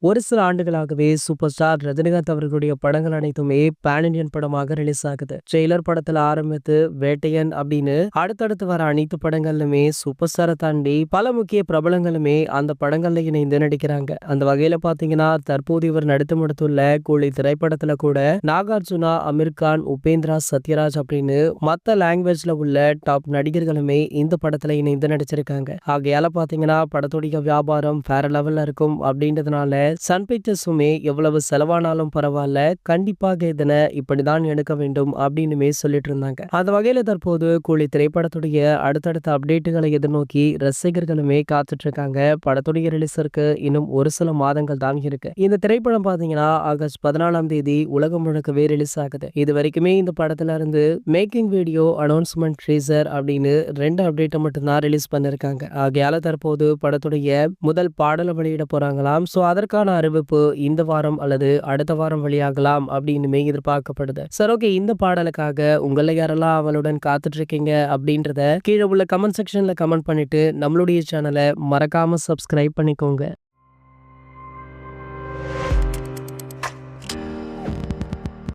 ஒரு சில ஆண்டுகளாகவே சூப்பர் ஸ்டார் ரஜினிகாந்த் அவர்களுடைய படங்கள் அனைத்துமே பேன் இண்டியன் படமாக ரிலீஸ் ஆகுது. ட்ரெய்லர் படத்துல ஆரம்பித்து வேட்டையன் அப்படின்னு அடுத்தடுத்து வர அனைத்து படங்கள்லுமே சூப்பர் ஸ்டாரை தாண்டி பல முக்கிய பிரபலங்களுமே அந்த படங்கள்ல இணைந்து நடிக்கிறாங்க. அந்த வகையில பாத்தீங்கன்னா தற்போது இவர் நடித்து முடித்துள்ள கூலி திரைப்படத்துல கூட நாகார்ஜுனா, அமீர் கான், உபேந்திரா, சத்யராஜ் அப்படின்னு மத்த லாங்குவேஜ்ல உள்ள டாப் நடிகர்களுமே இந்த படத்துல இணைந்து நடிச்சிருக்காங்க. ஆகையால பாத்தீங்கன்னா படத்துடைய வியாபாரம் வேற லெவல்ல இருக்கும் அப்படின்றதுனால சன் பிக்சர்ஸுமே எவ்வளவு செலவானாலும் பரவாயில்ல, கண்டிப்பாக இதனை இப்படிதான் எடுக்க வேண்டும் அப்படின்னுமே சொல்லிட்டு இருந்தாங்க. அந்த வகையில தற்போது கூலி திரைப்படத்துடைய அடுத்தடுத்த அப்டேட்டுகளை எதிர்நோக்கி ரசிகர்களுமே காத்துட்டு இருக்காங்க. படத்துடைய ரிலீஸிற்கு இன்னும் ஒரு சில மாதங்கள் தான் இருக்கு. இந்த திரைப்படம் பாத்தீங்கன்னா ஆகஸ்ட் 14ஆம் தேதி உலகம் முழுக்கவே ரிலீஸ் ஆகுது. இது வரைக்குமே இந்த படத்துல இருந்து மேக்கிங் வீடியோ, அனௌன்ஸ்மெண்ட், ட்ரீசர் அப்படின்னு 2 அப்டேட்டை மட்டும்தான் ரிலீஸ் பண்ணிருக்காங்க. ஆகையால தற்போது படத்துடைய முதல் பாடலை வெளியிட போறாங்களாம். சோ அதற்கான அறிவிப்பு இந்த வாரம் அல்லது அடுத்த வாரம் வெளியாகலாம் அப்படின்னு எதிர்பார்க்கப்படுது. சரி, ஓகே, இந்த பாடலுக்காக உங்களை யாரெல்லாம் அவளுடன் காத்துட்டு இருக்கீங்க அப்படின்றத கீழே உள்ள கமெண்ட் செக்ஷன்ல கமெண்ட் பண்ணிட்டு நம்மளுடைய சேனலை மறக்காம சப்ஸ்கிரைப் பண்ணிக்கோங்க.